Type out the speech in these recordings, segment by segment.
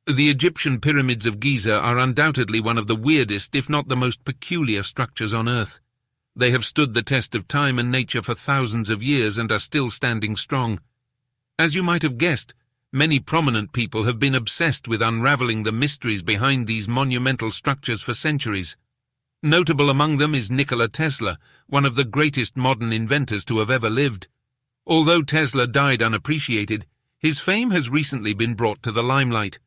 The Egyptian pyramids of Giza are undoubtedly one of the weirdest, if not the most peculiar structures on Earth. They have stood the test of time and nature for thousands of years and are still standing strong. As you might have guessed, many prominent people have been obsessed with unraveling the mysteries behind these monumental structures for centuries. Notable among them is Nikola Tesla, one of the greatest modern inventors to have ever lived. Although Tesla died unappreciated, his fame has recently been brought to the limelight.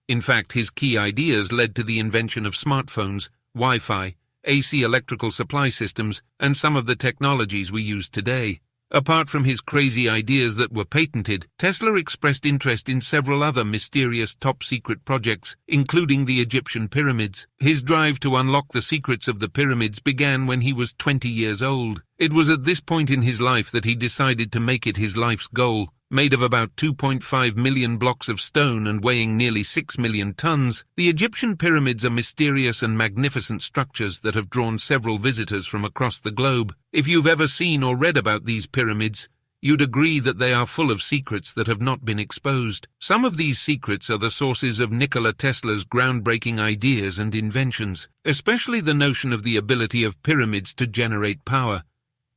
In fact, his key ideas led to the invention of smartphones, Wi-Fi, AC electrical supply systems, and some of the technologies we use today. Apart from his crazy ideas that were patented, Tesla expressed interest in several other mysterious top-secret projects, including the Egyptian pyramids. His drive to unlock the secrets of the pyramids began when he was 20 years old. It was at this point in his life that he decided to make it his life's goal. Made of about 2.5 million blocks of stone and weighing nearly 6 million tons, the Egyptian pyramids are mysterious and magnificent structures that have drawn several visitors from across the globe. If you've ever seen or read about these pyramids, you'd agree that they are full of secrets that have not been exposed. Some of these secrets are the sources of Nikola Tesla's groundbreaking ideas and inventions, especially the notion of the ability of pyramids to generate power.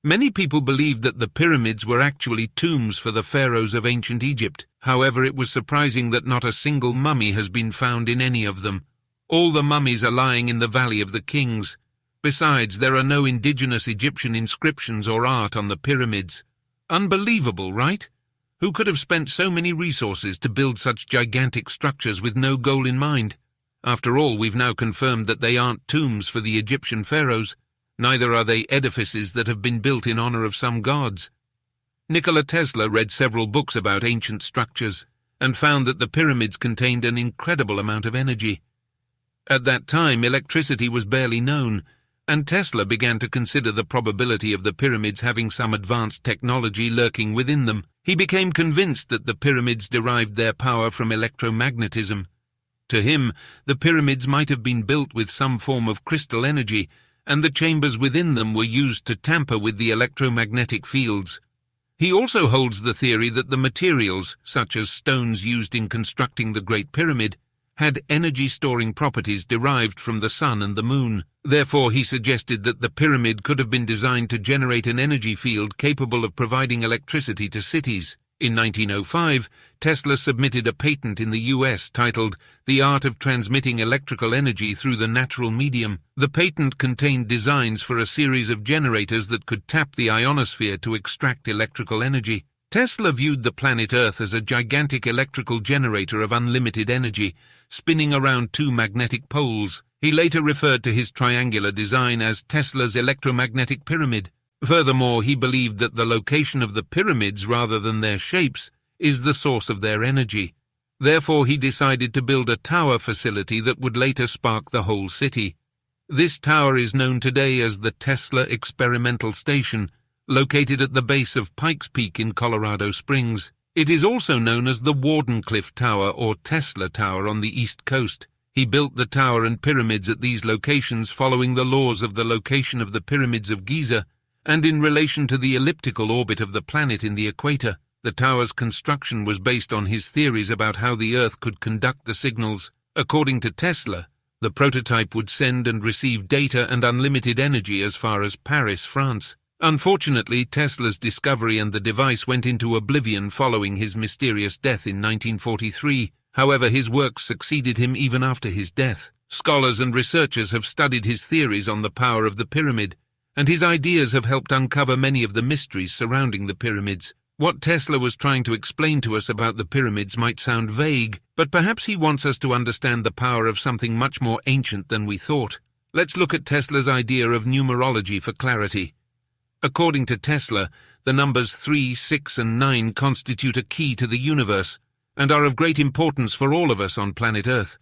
Many people believed that the pyramids were actually tombs for the pharaohs of ancient Egypt. However, it was surprising that not a single mummy has been found in any of them. All the mummies are lying in the Valley of the Kings. Besides, there are no indigenous Egyptian inscriptions or art on the pyramids. Unbelievable, right? Who could have spent so many resources to build such gigantic structures with no goal in mind? After all, we've now confirmed that they aren't tombs for the Egyptian pharaohs. Neither are they edifices that have been built in honor of some gods. Nikola Tesla read several books about ancient structures and found that the pyramids contained an incredible amount of energy. At that time, electricity was barely known, and Tesla began to consider the probability of the pyramids having some advanced technology lurking within them. He became convinced that the pyramids derived their power from electromagnetism. To him, the pyramids might have been built with some form of crystal energy, and the chambers within them were used to tamper with the electromagnetic fields. He also holds the theory that the materials, such as stones used in constructing the Great Pyramid, had energy-storing properties derived from the sun and the moon. Therefore, he suggested that the pyramid could have been designed to generate an energy field capable of providing electricity to cities. In 1905, Tesla submitted a patent in the US titled The Art of Transmitting Electrical Energy Through the Natural Medium. The patent contained designs for a series of generators that could tap the ionosphere to extract electrical energy. Tesla viewed the planet Earth as a gigantic electrical generator of unlimited energy, spinning around two magnetic poles. He later referred to his triangular design as Tesla's electromagnetic pyramid. Furthermore, he believed that the location of the pyramids, rather than their shapes, is the source of their energy. Therefore, he decided to build a tower facility that would later spark the whole city. This tower is known today as the Tesla Experimental Station, located at the base of Pikes Peak in Colorado Springs. It is also known as the Wardenclyffe Tower or Tesla Tower on the East Coast. He built the tower and pyramids at these locations following the laws of the location of the pyramids of Giza, and in relation to the elliptical orbit of the planet in the equator. The tower's construction was based on his theories about how the Earth could conduct the signals. According to Tesla, the prototype would send and receive data and unlimited energy as far as Paris, France. Unfortunately, Tesla's discovery and the device went into oblivion following his mysterious death in 1943. However, his work succeeded him even after his death. Scholars and researchers have studied his theories on the power of the pyramid, and his ideas have helped uncover many of the mysteries surrounding the pyramids. What Tesla was trying to explain to us about the pyramids might sound vague, but perhaps he wants us to understand the power of something much more ancient than we thought. Let's look at Tesla's idea of numerology for clarity. According to Tesla, the numbers 3, 6, and 9 constitute a key to the universe, and are of great importance for all of us on planet Earth.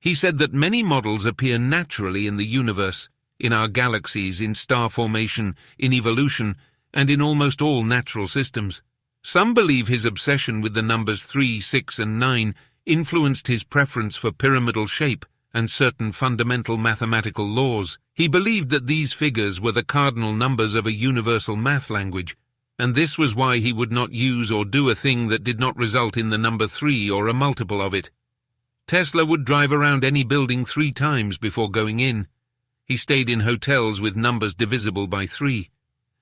He said that many models appear naturally in the universe, in our galaxies, in star formation, in evolution, and in almost all natural systems. Some believe his obsession with the numbers 3, 6, and 9 influenced his preference for pyramidal shape and certain fundamental mathematical laws. He believed that these figures were the cardinal numbers of a universal math language, and this was why he would not use or do a thing that did not result in the number 3 or a multiple of it. Tesla would drive around any building 3 times before going in. He stayed in hotels with numbers divisible by 3.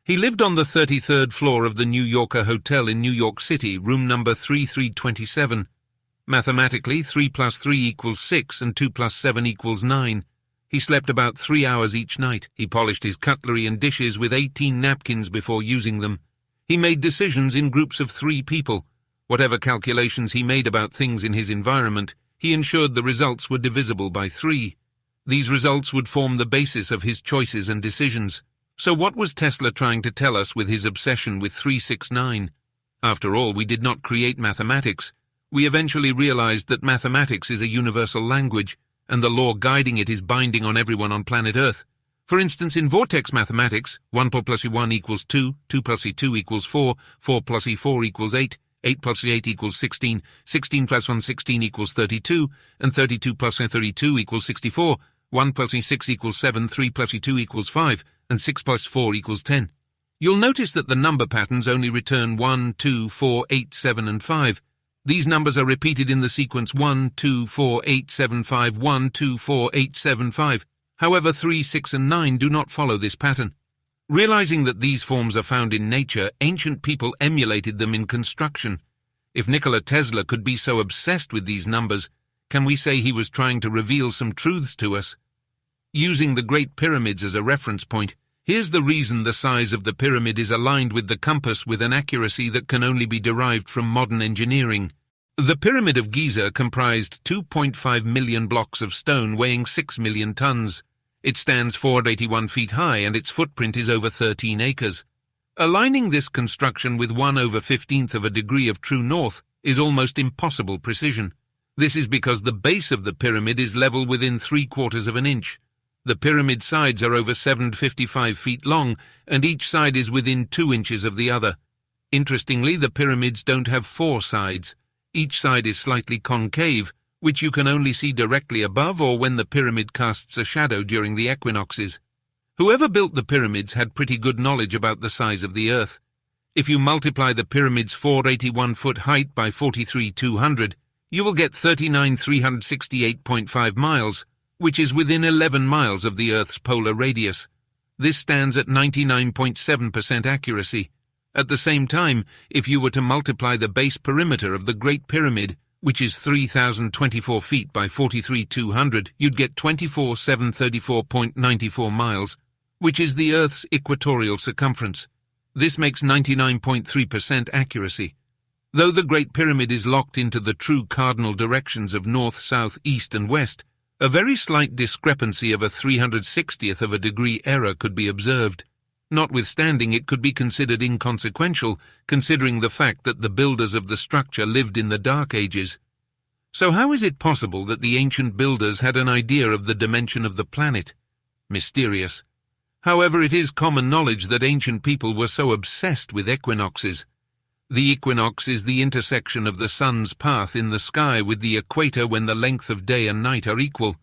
He lived on the 33rd floor of the New Yorker Hotel in New York City, room number 3327. Mathematically, 3 plus 3 equals 6 and 2 plus 7 equals 9. He slept about 3 hours each night. He polished his cutlery and dishes with 18 napkins before using them. He made decisions in groups of 3 people. Whatever calculations he made about things in his environment, he ensured the results were divisible by 3. These results would form the basis of his choices and decisions. So what was Tesla trying to tell us with his obsession with 369? After all, we did not create mathematics. We eventually realized that mathematics is a universal language, and the law guiding it is binding on everyone on planet Earth. For instance, in vortex mathematics, 1 plus 1 equals 2, 2 plus 2 equals 4, 4 plus 4 equals 8, 8 plus 8 equals 16, 16 plus 1 16 equals 32, and 32 plus 32 equals 64, 1 plus 6 equals 7, 3 plus 2 equals 5, and 6 plus 4 equals 10. You'll notice that the number patterns only return 1, 2, 4, 8, 7, and 5. These numbers are repeated in the sequence 1, 2, 4, 8, 7, 5, 1, 2, 4, 8, 7, 5. However, 3, 6, and 9 do not follow this pattern. Realizing that these forms are found in nature, ancient people emulated them in construction. If Nikola Tesla could be so obsessed with these numbers, can we say he was trying to reveal some truths to us? Using the Great Pyramids as a reference point, here's the reason the size of the pyramid is aligned with the compass with an accuracy that can only be derived from modern engineering. The Pyramid of Giza comprised 2.5 million blocks of stone weighing 6 million tons. It stands 481 feet high and its footprint is over 13 acres. Aligning this construction with 1/15th of a degree of true north is almost impossible precision. This is because the base of the pyramid is level within 3/4 of an inch. The pyramid sides are over 755 feet long, and each side is within 2 inches of the other. Interestingly, the pyramids don't have 4 sides. Each side is slightly concave, which you can only see directly above or when the pyramid casts a shadow during the equinoxes. Whoever built the pyramids had pretty good knowledge about the size of the Earth. If you multiply the pyramid's 481-foot height by 43,200, you will get 39,368.5 miles, which is within 11 miles of the Earth's polar radius. This stands at 99.7% accuracy. At the same time, if you were to multiply the base perimeter of the Great Pyramid, which is 3,024 feet by 43,200, you'd get 24,734.94 miles, which is the Earth's equatorial circumference. This makes 99.3% accuracy. Though the Great Pyramid is locked into the true cardinal directions of north, south, east, and west, a very slight discrepancy of a 360th of a degree error could be observed. Notwithstanding, it could be considered inconsequential, considering the fact that the builders of the structure lived in the Dark Ages. So how is it possible that the ancient builders had an idea of the dimension of the planet? Mysterious. However, it is common knowledge that ancient people were so obsessed with equinoxes. The equinox is the intersection of the sun's path in the sky with the equator when the length of day and night are equal.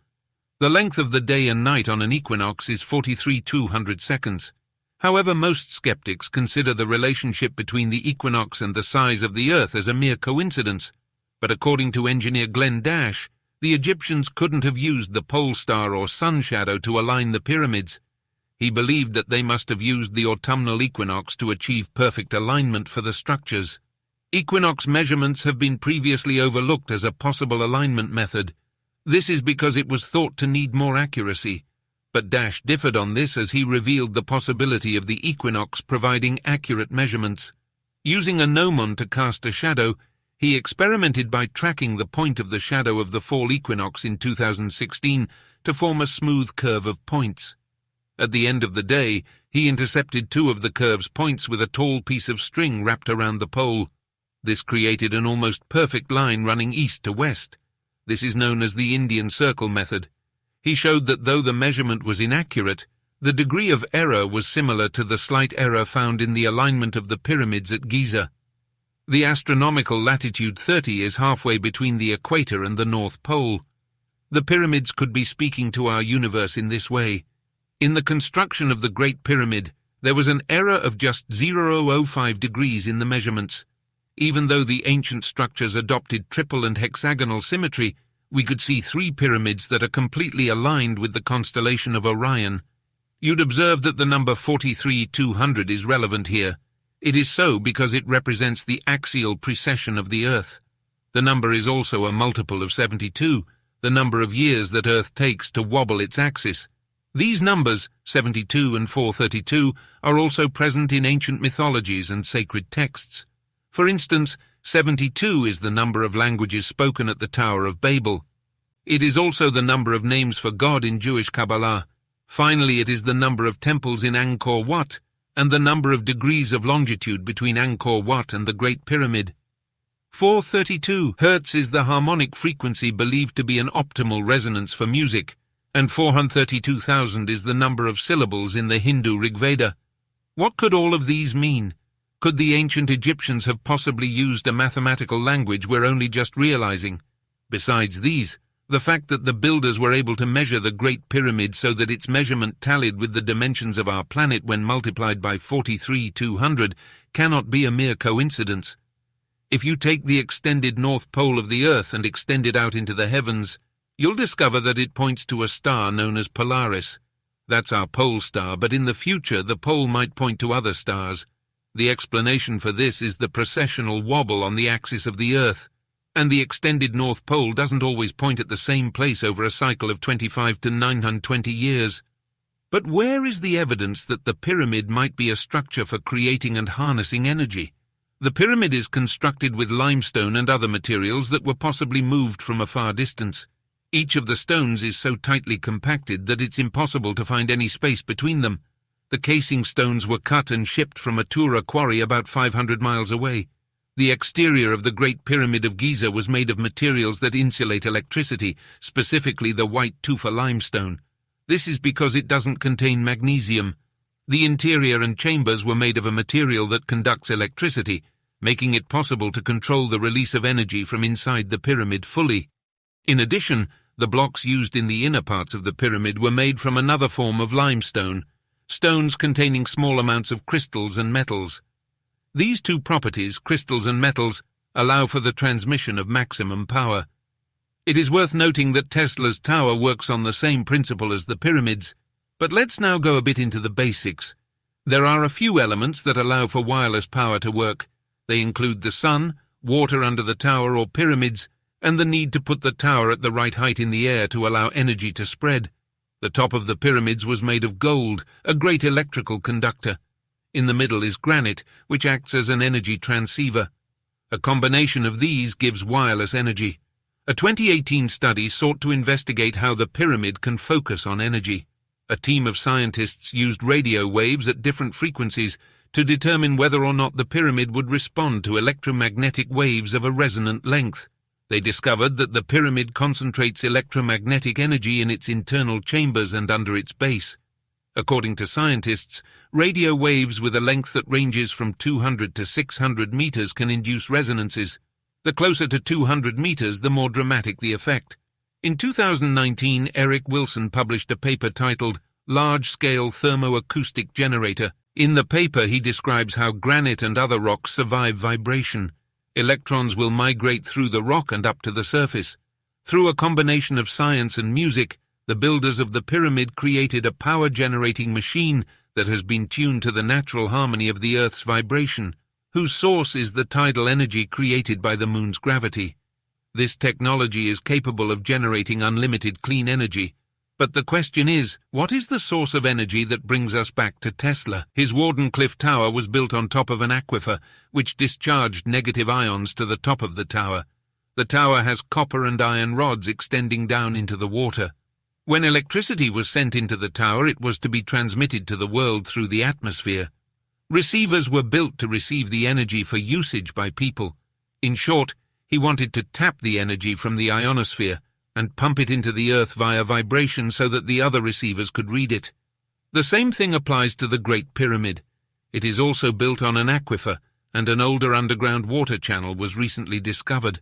The length of the day and night on an equinox is 43,200 seconds. However, most skeptics consider the relationship between the equinox and the size of the Earth as a mere coincidence. But according to engineer Glenn Dash, the Egyptians couldn't have used the pole star or sun shadow to align the pyramids. He believed that they must have used the autumnal equinox to achieve perfect alignment for the structures. Equinox measurements have been previously overlooked as a possible alignment method. This is because it was thought to need more accuracy. But Dash differed on this as he revealed the possibility of the equinox providing accurate measurements. Using a gnomon to cast a shadow, he experimented by tracking the point of the shadow of the fall equinox in 2016 to form a smooth curve of points. At the end of the day, he intercepted 2 of the curve's points with a tall piece of string wrapped around the pole. This created an almost perfect line running east to west. This is known as the Indian Circle method. He showed that though the measurement was inaccurate, the degree of error was similar to the slight error found in the alignment of the pyramids at Giza. The astronomical latitude 30 is halfway between the equator and the North Pole. The pyramids could be speaking to our universe in this way. In the construction of the Great Pyramid, there was an error of just 0.05 degrees in the measurements. Even though the ancient structures adopted triple and hexagonal symmetry, we could see 3 pyramids that are completely aligned with the constellation of Orion. You'd observe that the number 43,200 is relevant here. It is so because it represents the axial precession of the Earth. The number is also a multiple of 72, the number of years that Earth takes to wobble its axis. These numbers, 72 and 432, are also present in ancient mythologies and sacred texts. For instance, 72 is the number of languages spoken at the Tower of Babel. It is also the number of names for God in Jewish Kabbalah. Finally, it is the number of temples in Angkor Wat, and the number of degrees of longitude between Angkor Wat and the Great Pyramid. 432 Hz is the harmonic frequency believed to be an optimal resonance for music, and 432,000 is the number of syllables in the Hindu Rigveda. What could all of these mean? Could the ancient Egyptians have possibly used a mathematical language we're only just realizing? Besides these, the fact that the builders were able to measure the Great Pyramid so that its measurement tallied with the dimensions of our planet when multiplied by 43,200 cannot be a mere coincidence. If you take the extended north pole of the Earth and extend it out into the heavens, you'll discover that it points to a star known as Polaris. That's our pole star, but in the future the pole might point to other stars. The explanation for this is the precessional wobble on the axis of the Earth, and the extended North Pole doesn't always point at the same place over a cycle of 25 to 920 years. But where is the evidence that the pyramid might be a structure for creating and harnessing energy? The pyramid is constructed with limestone and other materials that were possibly moved from a far distance. Each of the stones is so tightly compacted that it's impossible to find any space between them. The casing stones were cut and shipped from a Tura quarry about 500 miles away. The exterior of the Great Pyramid of Giza was made of materials that insulate electricity, specifically the white tufa limestone. This is because it doesn't contain magnesium. The interior and chambers were made of a material that conducts electricity, making it possible to control the release of energy from inside the pyramid fully. In addition, the blocks used in the inner parts of the pyramid were made from another form of limestone, stones containing small amounts of crystals and metals. These two properties, crystals and metals, allow for the transmission of maximum power. It is worth noting that Tesla's tower works on the same principle as the pyramids, but let's now go a bit into the basics. There are a few elements that allow for wireless power to work. They include the sun, water under the tower or pyramids, and the need to put the tower at the right height in the air to allow energy to spread. The top of the pyramids was made of gold, a great electrical conductor. In the middle is granite, which acts as an energy transceiver. A combination of these gives wireless energy. A 2018 study sought to investigate how the pyramid can focus on energy. A team of scientists used radio waves at different frequencies to determine whether or not the pyramid would respond to electromagnetic waves of a resonant length. They discovered that the pyramid concentrates electromagnetic energy in its internal chambers and under its base. According to scientists, radio waves with a length that ranges from 200 to 600 meters can induce resonances. The closer to 200 meters, the more dramatic the effect. In 2019, Eric Wilson published a paper titled Large-Scale Thermoacoustic Generator. In the paper, he describes how granite and other rocks survive vibration. Electrons will migrate through the rock and up to the surface. Through a combination of science and music, the builders of the pyramid created a power-generating machine that has been tuned to the natural harmony of the Earth's vibration, whose source is the tidal energy created by the moon's gravity. This technology is capable of generating unlimited clean energy. But the question is, what is the source of energy that brings us back to Tesla? His Wardenclyffe Tower was built on top of an aquifer, which discharged negative ions to the top of the tower. The tower has copper and iron rods extending down into the water. When electricity was sent into the tower, it was to be transmitted to the world through the atmosphere. Receivers were built to receive the energy for usage by people. In short, he wanted to tap the energy from the ionosphere and pump it into the Earth via vibration so that the other receivers could read it. The same thing applies to the Great Pyramid. It is also built on an aquifer, and an older underground water channel was recently discovered.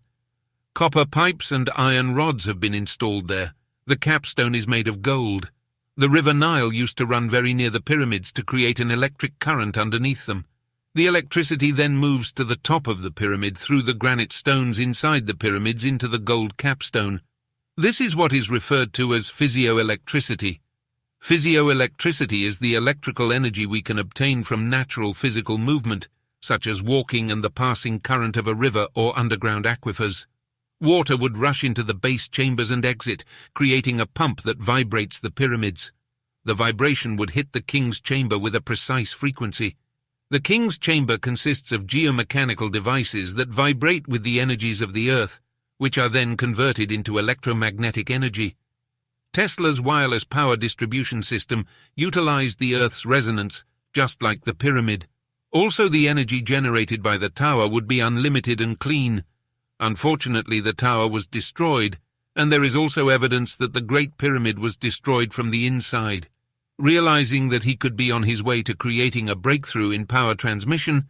Copper pipes and iron rods have been installed there. The capstone is made of gold. The River Nile used to run very near the pyramids to create an electric current underneath them. The electricity then moves to the top of the pyramid through the granite stones inside the pyramids into the gold capstone. This is what is referred to as physioelectricity. Physioelectricity is the electrical energy we can obtain from natural physical movement, such as walking and the passing current of a river or underground aquifers. Water would rush into the base chambers and exit, creating a pump that vibrates the pyramids. The vibration would hit the king's chamber with a precise frequency. The king's chamber consists of geomechanical devices that vibrate with the energies of the earth, which are then converted into electromagnetic energy. Tesla's wireless power distribution system utilized the Earth's resonance, just like the pyramid. Also, the energy generated by the tower would be unlimited and clean. Unfortunately, the tower was destroyed, and there is also evidence that the Great Pyramid was destroyed from the inside. Realizing that he could be on his way to creating a breakthrough in power transmission,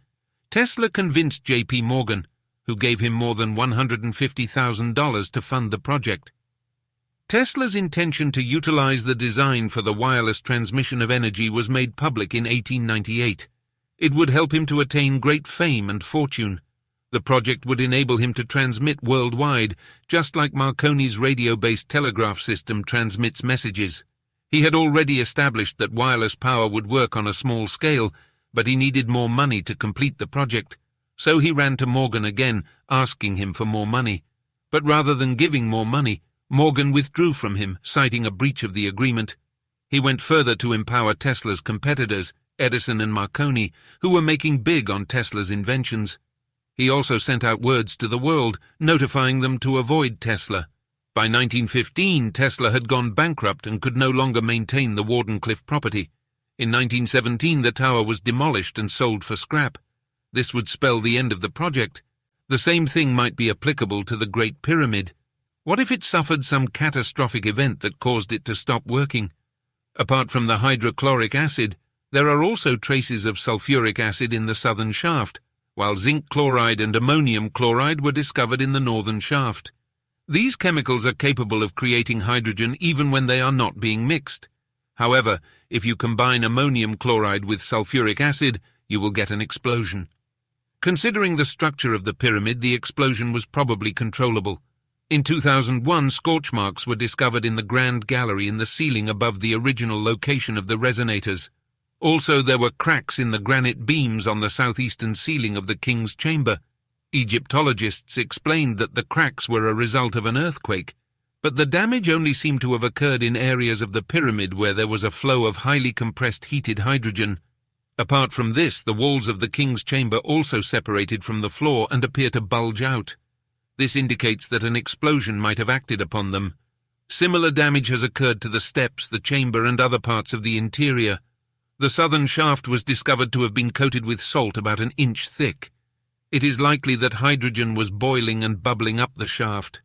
Tesla convinced J.P. Morgan, who gave him more than $150,000 to fund the project. Tesla's intention to utilize the design for the wireless transmission of energy was made public in 1898. It would help him to attain great fame and fortune. The project would enable him to transmit worldwide, just like Marconi's radio-based telegraph system transmits messages. He had already established that wireless power would work on a small scale, but he needed more money to complete the project. So he ran to Morgan again, asking him for more money. But rather than giving more money, Morgan withdrew from him, citing a breach of the agreement. He went further to empower Tesla's competitors, Edison and Marconi, who were making big on Tesla's inventions. He also sent out words to the world, notifying them to avoid Tesla. By 1915, Tesla had gone bankrupt and could no longer maintain the Wardenclyffe property. In 1917, the tower was demolished and sold for scrap. This would spell the end of the project. The same thing might be applicable to the Great Pyramid. What if it suffered some catastrophic event that caused it to stop working? Apart from the hydrochloric acid, there are also traces of sulfuric acid in the southern shaft, while zinc chloride and ammonium chloride were discovered in the northern shaft. These chemicals are capable of creating hydrogen even when they are not being mixed. However, if you combine ammonium chloride with sulfuric acid, you will get an explosion. Considering the structure of the pyramid, the explosion was probably controllable. In 2001, scorch marks were discovered in the Grand Gallery in the ceiling above the original location of the resonators. Also, there were cracks in the granite beams on the southeastern ceiling of the king's chamber. Egyptologists explained that the cracks were a result of an earthquake, but the damage only seemed to have occurred in areas of the pyramid where there was a flow of highly compressed heated hydrogen. Apart from this, the walls of the king's chamber also separated from the floor and appear to bulge out. This indicates that an explosion might have acted upon them. Similar damage has occurred to the steps, the chamber, and other parts of the interior. The southern shaft was discovered to have been coated with salt about an inch thick. It is likely that hydrogen was boiling and bubbling up the shaft.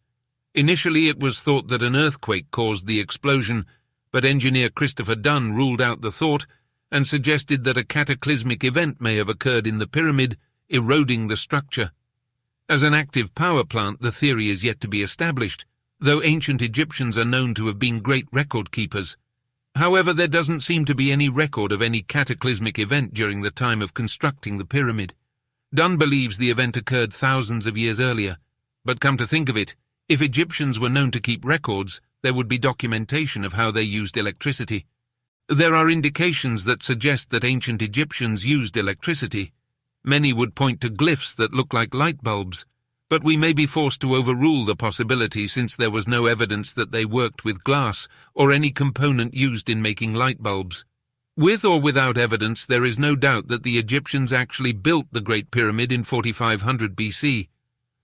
Initially, it was thought that an earthquake caused the explosion, but engineer Christopher Dunn ruled out the thought and suggested that a cataclysmic event may have occurred in the pyramid, eroding the structure. As an active power plant, the theory is yet to be established, though ancient Egyptians are known to have been great record keepers. However, there doesn't seem to be any record of any cataclysmic event during the time of constructing the pyramid. Dunn believes the event occurred thousands of years earlier, but come to think of it, if Egyptians were known to keep records, there would be documentation of how they used electricity. There are indications that suggest that ancient Egyptians used electricity. Many would point to glyphs that look like light bulbs, but we may be forced to overrule the possibility since there was no evidence that they worked with glass or any component used in making light bulbs. With or without evidence, there is no doubt that the Egyptians actually built the Great Pyramid in 4500 BC.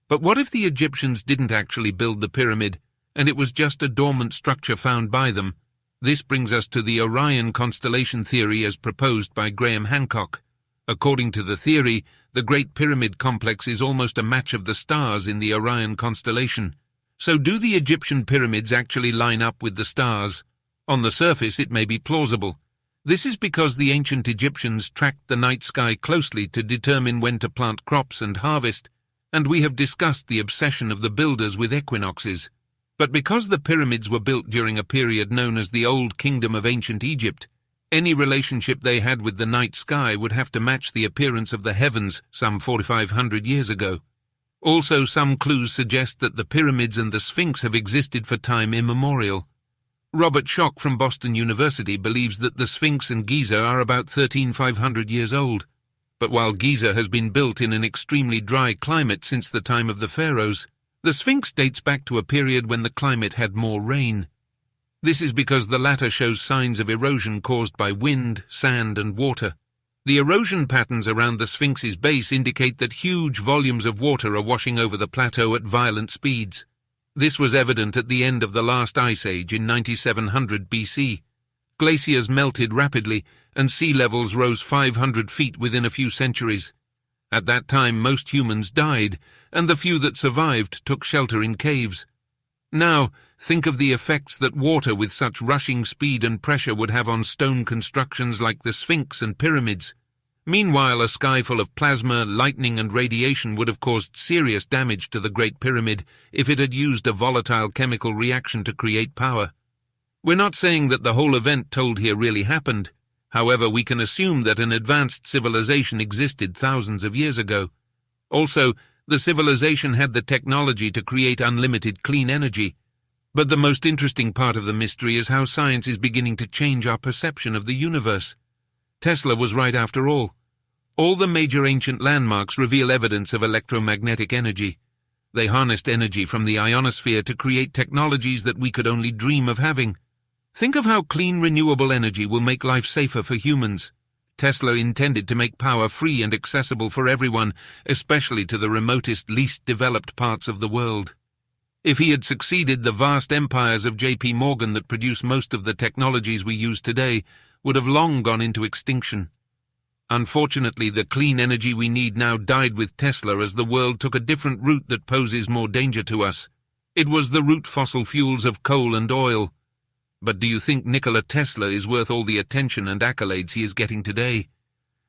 But what if the Egyptians didn't actually build the pyramid, and it was just a dormant structure found by them? This brings us to the Orion constellation theory as proposed by Graham Hancock. According to the theory, the Great Pyramid complex is almost a match of the stars in the Orion constellation. So do the Egyptian pyramids actually line up with the stars? On the surface, it may be plausible. This is because the ancient Egyptians tracked the night sky closely to determine when to plant crops and harvest, and we have discussed the obsession of the builders with equinoxes. But because the pyramids were built during a period known as the Old Kingdom of Ancient Egypt, any relationship they had with the night sky would have to match the appearance of the heavens some 4,500 years ago. Also, some clues suggest that the pyramids and the Sphinx have existed for time immemorial. Robert Schoch from Boston University believes that the Sphinx and Giza are about 13,500 years old. But while Giza has been built in an extremely dry climate since the time of the pharaohs, the Sphinx dates back to a period when the climate had more rain. This is because the latter shows signs of erosion caused by wind, sand, and water. The erosion patterns around the Sphinx's base indicate that huge volumes of water are washing over the plateau at violent speeds. This was evident at the end of the last ice age in 9700 BC. Glaciers melted rapidly, and sea levels rose 500 feet within a few centuries. At that time, most humans died, and the few that survived took shelter in caves. Now, think of the effects that water with such rushing speed and pressure would have on stone constructions like the Sphinx and pyramids. Meanwhile, a sky full of plasma, lightning, and radiation would have caused serious damage to the Great Pyramid if it had used a volatile chemical reaction to create power. We're not saying that the whole event told here really happened. However, we can assume that an advanced civilization existed thousands of years ago. Also, the civilization had the technology to create unlimited clean energy. But the most interesting part of the mystery is how science is beginning to change our perception of the universe. Tesla was right after all. All the major ancient landmarks reveal evidence of electromagnetic energy. They harnessed energy from the ionosphere to create technologies that we could only dream of having. Think of how clean renewable energy will make life safer for humans. Tesla intended to make power free and accessible for everyone, especially to the remotest, least developed parts of the world. If he had succeeded, the vast empires of J.P. Morgan that produce most of the technologies we use today would have long gone into extinction. Unfortunately, the clean energy we need now died with Tesla as the world took a different route that poses more danger to us. It was the root fossil fuels of coal and oil. But do you think Nikola Tesla is worth all the attention and accolades he is getting today?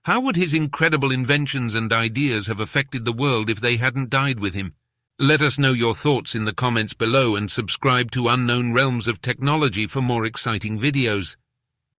How would his incredible inventions and ideas have affected the world if they hadn't died with him? Let us know your thoughts in the comments below and subscribe to Unknown Realms of Technology for more exciting videos.